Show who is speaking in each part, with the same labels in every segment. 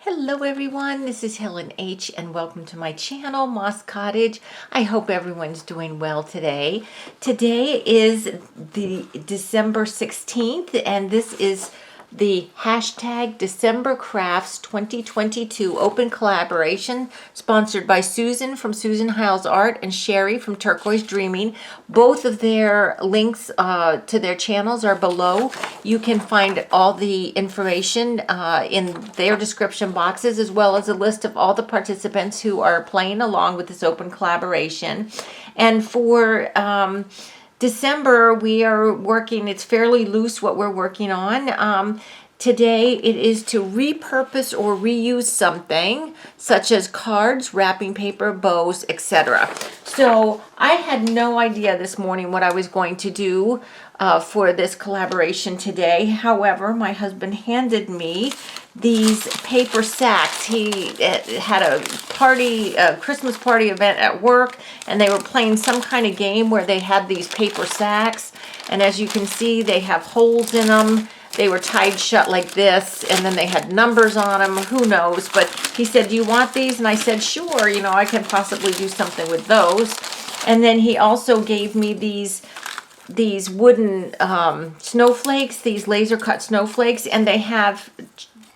Speaker 1: Hello everyone, this is Helen H. and welcome to my channel, Moss Cottage. I hope everyone's doing well today. Today is the December 16th and this is the hashtag December Crafts 2022 open collaboration sponsored by Susan from Hiles Art and Sheree from Turquoise Dreaming. Both of their links to their channels are below. You can find all the information in their description boxes, as well as a list of all the participants who are playing along with this open collaboration. And for December, we are working, it's fairly loose what we're working on. Today it is to repurpose or reuse something, such as cards, wrapping paper, bows, etc. So I had no idea this morning what I was going to do for this collaboration today. However, my husband handed me these paper sacks. He had a party, a Christmas party event at work, and they were playing some kind of game where they had these paper sacks. And as you can see, they have holes in them. They were tied shut like this, and then they had numbers on them. Who knows? But he said, "Do you want these?" And I said, "Sure, you know, I can possibly do something with those." And then he also gave me these wooden snowflakes, these laser cut snowflakes, and they have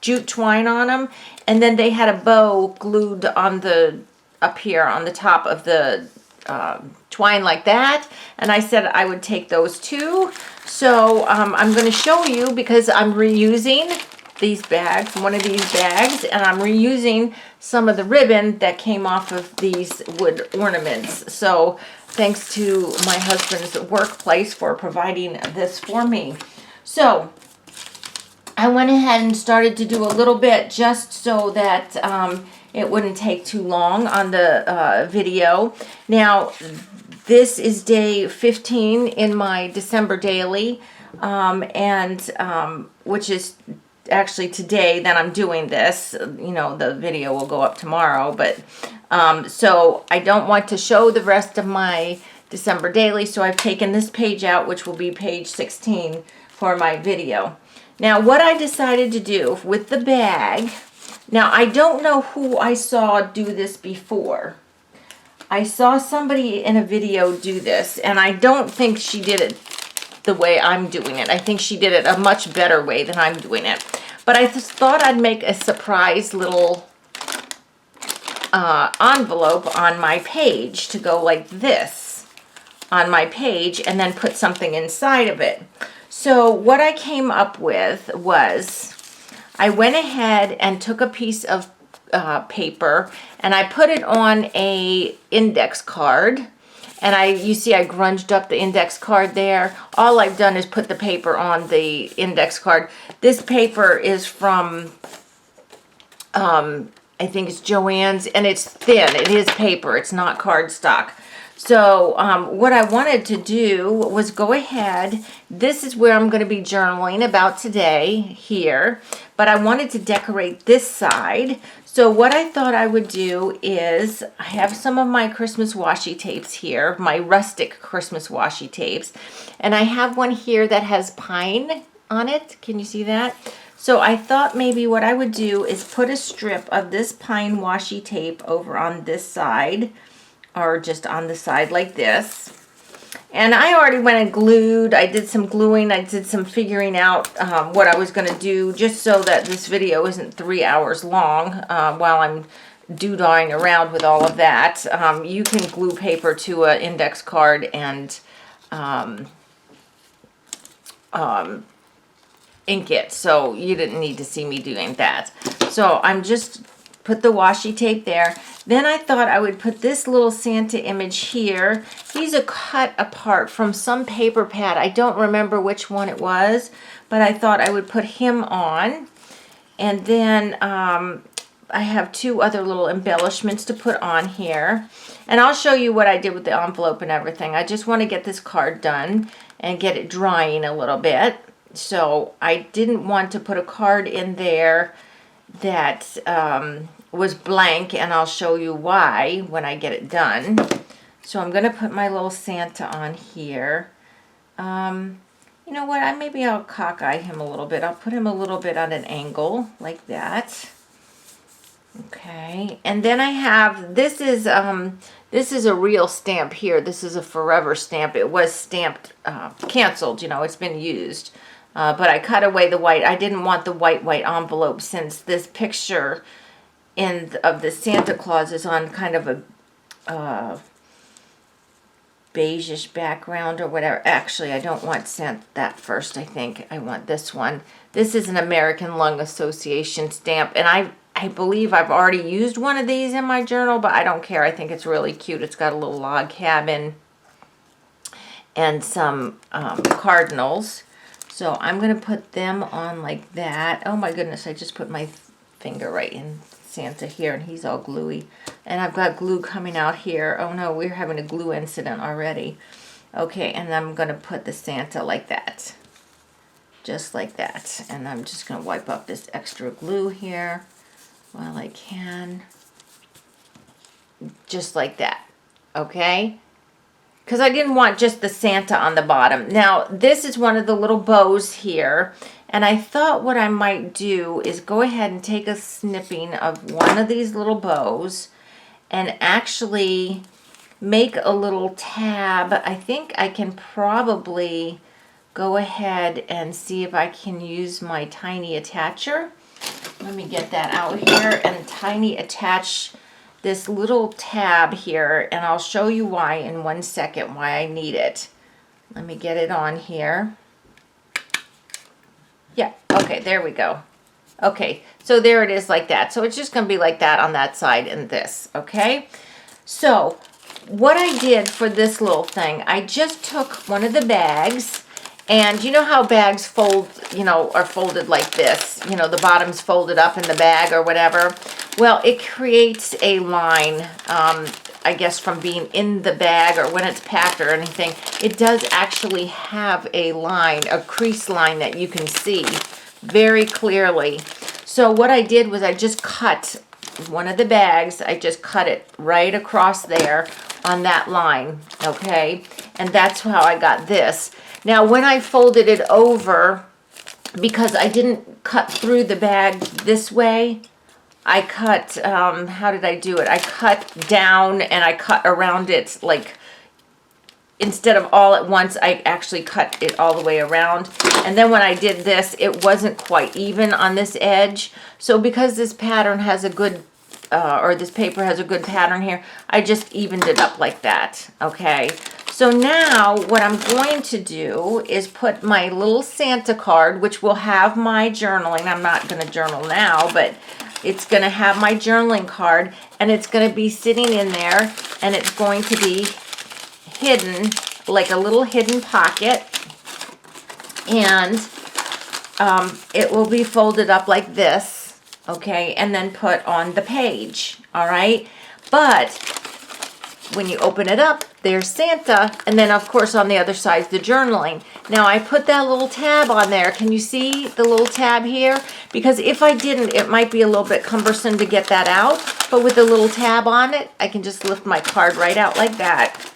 Speaker 1: jute twine on them. And then they had a bow glued on up here on the top of the twine like that. And I said I would take those too. So I'm going to show you, because I'm reusing these bags, one of these bags, and I'm reusing some of the ribbon that came off of these wood ornaments. So thanks to my husband's workplace for providing this for me. So I went ahead and started to do a little bit just so that it wouldn't take too long on the video. Now, this is day 15 in my December daily, which is actually today that I'm doing this. You know, the video will go up tomorrow, but so I don't want to show the rest of my December daily, so I've taken this page out, which will be page 16 for my video. Now, what I decided to do with the bag, now I don't know who I saw do this before. I saw somebody in a video do this, and I don't think she did it the way I'm doing it. I think she did it a much better way than I'm doing it. But I just thought I'd make a surprise little envelope on my page to go like this on my page, and then put something inside of it. So what I came up with was, I went ahead and took a piece of paper and I put it on a index card, and you see I grunged up the index card there. All I've done is put the paper on the index card. This paper is from I think it's Joann's, and it's thin. It is paper, it's not cardstock. So what I wanted to do was go ahead, this is where I'm going to be journaling about today here, but I wanted to decorate this side. So what I thought I would do is, I have some of my Christmas washi tapes here, my rustic Christmas washi tapes, and I have one here that has pine on it. Can you see that? So I thought maybe what I would do is put a strip of this pine washi tape over on this side, or just on the side like this. And I already went and glued. I did some gluing. I did some figuring out what I was going to do, just so that this video isn't 3 hours long while I'm doodling around with all of that. You can glue paper to an index card and ink it, so you didn't need to see me doing that. So I'm just put the washi tape there. Then I thought I would put this little Santa image here. He's a cut apart from some paper pad. I don't remember which one it was, but I thought I would put him on. And then I have two other little embellishments to put on here. And I'll show you what I did with the envelope and everything. I just want to get this card done and get it drying a little bit. So I didn't want to put a card in there that was blank, and I'll show you why when I get it done. So I'm going to put my little Santa on here. You know what, maybe I'll cockeye him a little bit. I'll put him a little bit on an angle like that. Okay, and then I have, this is a real stamp here. This is a forever stamp. It was stamped, canceled, you know, it's been used. But I cut away the white. I didn't want the white envelope, since this picture of the Santa Claus is on kind of a beigeish background or whatever. Actually, I don't want that first. I think I want this one. This is an American Lung Association stamp, and I believe I've already used one of these in my journal, but I don't care. I think it's really cute. It's got a little log cabin and some cardinals. So I'm going to put them on like that. Oh my goodness, I just put my finger right in Santa here, and he's all gluey. And I've got glue coming out here. Oh no, we're having a glue incident already. Okay, and I'm going to put the Santa like that. Just like that. And I'm just going to wipe up this extra glue here while I can. Just like that. Okay? Because I didn't want just the Santa on the bottom. Now, this is one of the little bows here. And I thought what I might do is go ahead and take a snipping of one of these little bows and actually make a little tab. I think I can probably go ahead and see if I can use my tiny attacher. Let me get that out here and tiny attach this little tab here, and I'll show you why in 1 second, why I need it. Let me get it on here. Yeah, okay, there we go. Okay, so there it is like that. So it's just going to be like that on that side and this, okay? So what I did for this little thing, I just took one of the bags, and you know how bags fold, you know, are folded like this, you know, the bottom's folded up in the bag or whatever. Well, it creates a line, I guess from being in the bag or when it's packed or anything. It does actually have a line, a crease line that you can see very clearly. So what I did was I just cut one of the bags, I just cut it right across there on that line, okay? And that's how I got this. Now, when I folded it over, because I didn't cut through the bag this way, I cut, how did I do it? I cut down and I cut around it, like, instead of all at once, I actually cut it all the way around. And then when I did this, it wasn't quite even on this edge. So because this pattern has a good, or this paper has a good pattern here, I just evened it up like that, okay? So now what I'm going to do is put my little Santa card, which will have my journaling. I'm not going to journal now, but it's going to have my journaling card, and it's going to be sitting in there, and it's going to be hidden, like a little hidden pocket, and it will be folded up like this, okay, and then put on the page, all right? But when you open it up, there's Santa, and then of course on the other side is the journaling. Now I put that little tab on there. Can you see the little tab here? Because if I didn't, it might be a little bit cumbersome to get that out, but with the little tab on it, I can just lift my card right out like that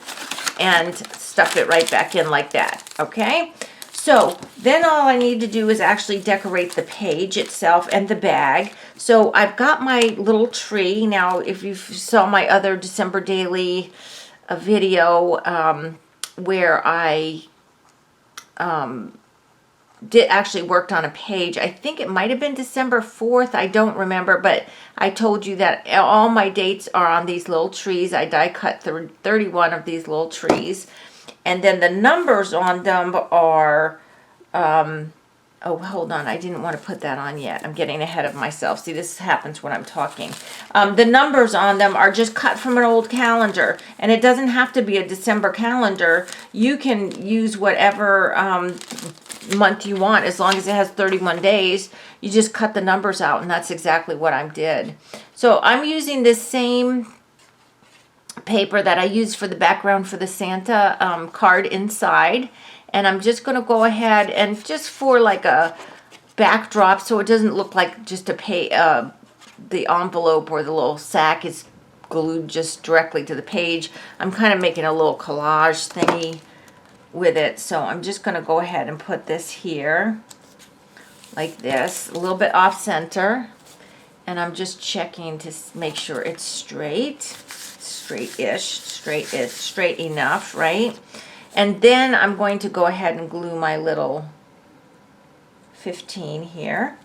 Speaker 1: and stuff it right back in like that, okay? So then all I need to do is actually decorate the page itself and the bag. So I've got my little tree. Now, if you saw my other December Daily video where I actually worked on a page, I think it might have been December 4th, I don't remember, but I told you that all my dates are on these little trees. I die cut 31 of these little trees. And then the numbers on them are, oh, hold on. I didn't want to put that on yet. I'm getting ahead of myself. See, this happens when I'm talking. The numbers on them are just cut from an old calendar. And it doesn't have to be a December calendar. You can use whatever month you want, as long as it has 31 days. You just cut the numbers out, and that's exactly what I did. So I'm using this same paper that I used for the background for the Santa card inside, and I'm just going to go ahead and just for like a backdrop, so it doesn't look like just the envelope or the little sack is glued just directly to the page. I'm kind of making a little collage thingy with it, so I'm just going to go ahead and put this here like this, a little bit off center. And I'm just checking to make sure it's straight enough, right? And then I'm going to go ahead and glue my little 15 here.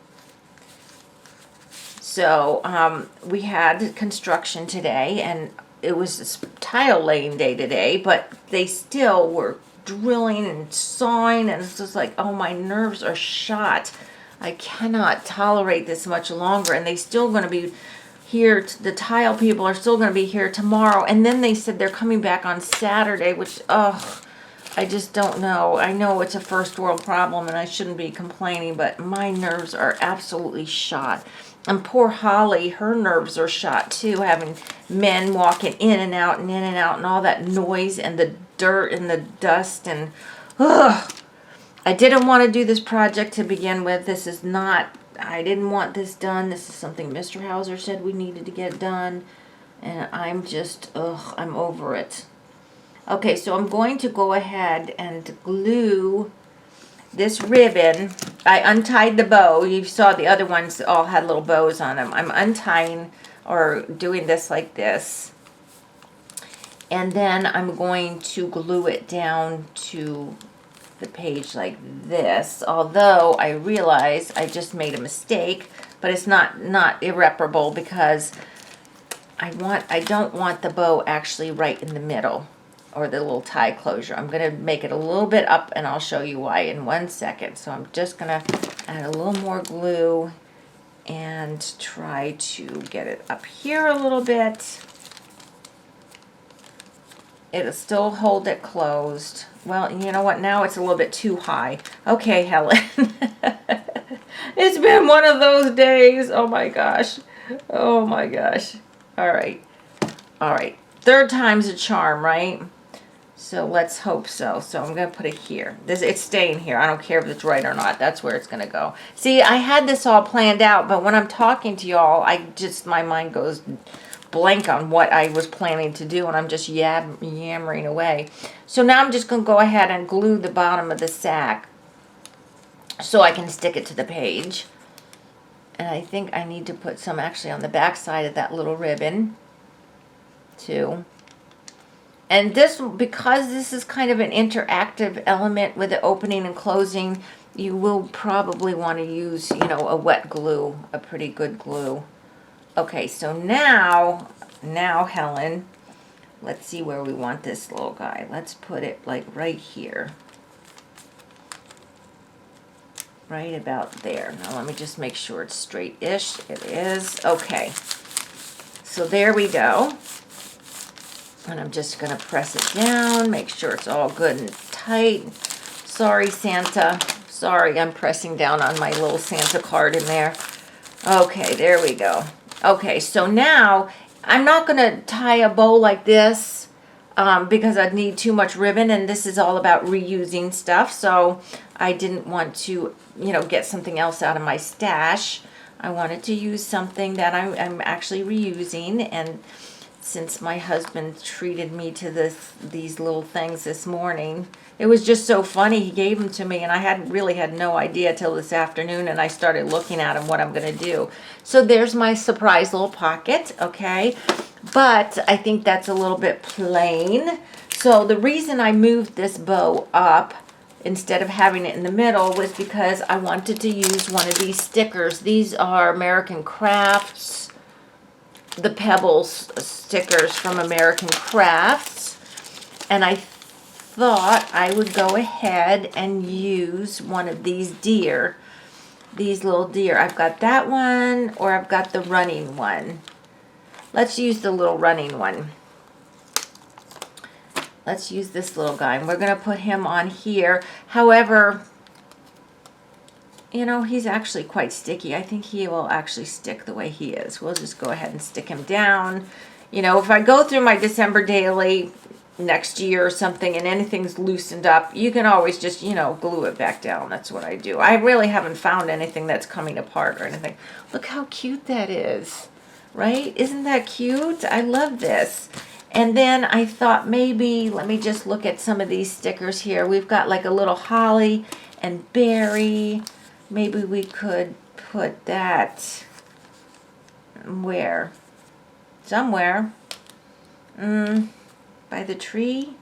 Speaker 1: So we had construction today, and it was tile laying day today, but they still were drilling and sawing, and it's just like, oh, my nerves are shot. I cannot tolerate this much longer, and they still going to be here. The tile people are still going to be here tomorrow, and then they said they're coming back on Saturday, which, I just don't know. I know it's a first world problem, and I shouldn't be complaining, but my nerves are absolutely shot. And poor Holly, her nerves are shot too, having men walking in and out and in and out, and all that noise and the dirt and the dust, and I didn't want to do this project to begin with. This is not, I didn't want this done. This is something Mr. Hauser said we needed to get done, and I'm just, I'm over it. Okay, so I'm going to go ahead and glue this ribbon. I untied the bow. You saw the other ones all had little bows on them. I'm untying or doing this like this. And then I'm going to glue it down to the page like this. Although I realize I just made a mistake, but it's not irreparable, because I don't want the bow actually right in the middle, or the little tie closure. I'm going to make it a little bit up, and I'll show you why in 1 second. So I'm just going to add a little more glue and try to get it up here a little bit. It'll still hold it closed. Well, you know what? Now it's a little bit too high. Okay, Helen. It's been one of those days. Oh my gosh. Oh my gosh. All right. All right. Third time's a charm, right? So let's hope so. So I'm going to put it here. It's staying here. I don't care if it's right or not. That's where it's going to go. See, I had this all planned out, but when I'm talking to y'all, my mind goes blank on what I was planning to do, and I'm just yammering away. So now I'm just going to go ahead and glue the bottom of the sack so I can stick it to the page. And I think I need to put some actually on the back side of that little ribbon too. And this, because this is kind of an interactive element with the opening and closing, you will probably want to use, a wet glue, a pretty good glue. Okay, so now, Helen, let's see where we want this little guy. Let's put it like right here. Right about there. Now let me just make sure it's straight-ish. It is. Okay. So there we go. And I'm just going to press it down, make sure it's all good and tight. Sorry, Santa. Sorry, I'm pressing down on my little Santa card in there. Okay, there we go. Okay, so now I'm not going to tie a bow like this because I'd need too much ribbon, and this is all about reusing stuff. So I didn't want to, get something else out of my stash. I wanted to use something that I'm actually reusing, and since my husband treated me to these little things this morning, it was just so funny. He gave them to me, and I had no idea till this afternoon, and I started looking at them, what I'm going to do. So there's my surprise little pocket, okay? But I think that's a little bit plain. So the reason I moved this bow up instead of having it in the middle was because I wanted to use one of these stickers. These are American Crafts, the Pebbles stickers from American Crafts, and I thought I would go ahead and use one of these little deer. I've got that one, or I've got the running one. Let's use the little running one. Let's use this little guy, and we're going to put him on here. However, he's actually quite sticky. I think he will actually stick the way he is. We'll just go ahead and stick him down. If I go through my December daily next year or something and anything's loosened up, you can always just, glue it back down. That's what I do. I really haven't found anything that's coming apart or anything. Look how cute that is, right? Isn't that cute? I love this. And then I thought maybe, let me just look at some of these stickers here. We've got like a little holly and berry. Maybe we could put that Where? Somewhere. By the tree?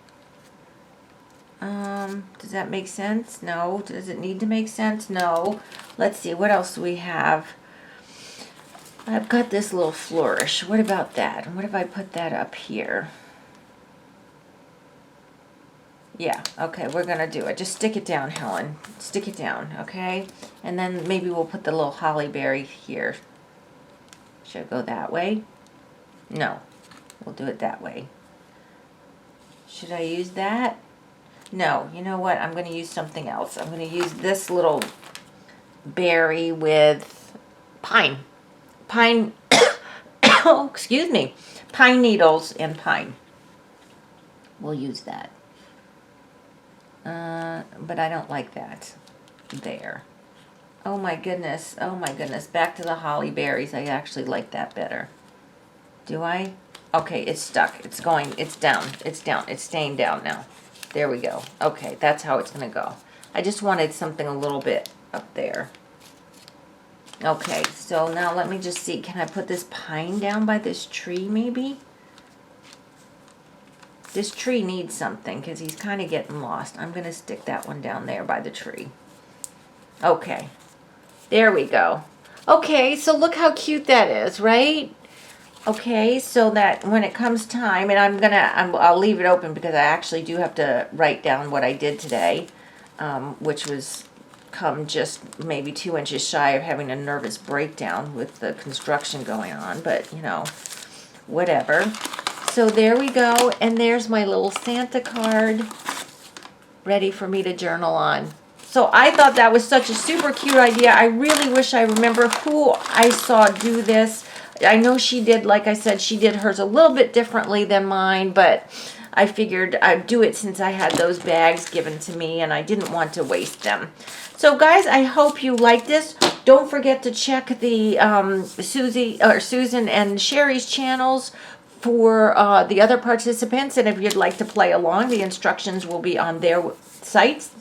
Speaker 1: Does that make sense? No. Does it need to make sense? No. Let's see, what else do we have? I've got this little flourish. What about that? What if I put that up here? Yeah, okay, we're gonna do it. Just stick it down, Helen. Stick it down, okay? And then maybe we'll put the little holly berry here. Should I go that way? No, we'll do it that way. Should I use that? No, you know what? I'm gonna use something else. I'm gonna use this little berry with pine. Pine, oh, excuse me. Pine needles and pine. We'll use that. But I don't like that. There. Oh my goodness. Oh my goodness. Back to the holly berries. I actually like that better. Do I? Okay, it's stuck. It's going. It's down. It's down. It's staying down now. There we go. Okay, that's how it's going to go. I just wanted something a little bit up there. Okay, so now let me just see. Can I put this pine down by this tree maybe? This tree needs something because he's kind of getting lost. I'm going to stick that one down there by the tree. Okay. There we go. Okay, so look how cute that is, right? Okay, so that when it comes time, and I'll leave it open because I actually do have to write down what I did today, which was come just maybe 2 inches shy of having a nervous breakdown with the construction going on, but you know, whatever. So there we go, and there's my little Santa card ready for me to journal on. So I thought that was such a super cute idea. I really wish I remember who I saw do this. I know she did, like I said, she did hers a little bit differently than mine, but I figured I'd do it since I had those bags given to me and I didn't want to waste them. So guys, I hope you like this. Don't forget to check the Susan and Sheree's channels for the other participants, and if you'd like to play along, the instructions will be on their sites,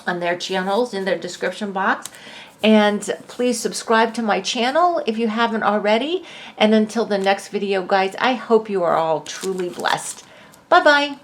Speaker 1: on their channels, in their description box. And please subscribe to my channel if you haven't already. And until the next video, guys, I hope you are all truly blessed. Bye-bye.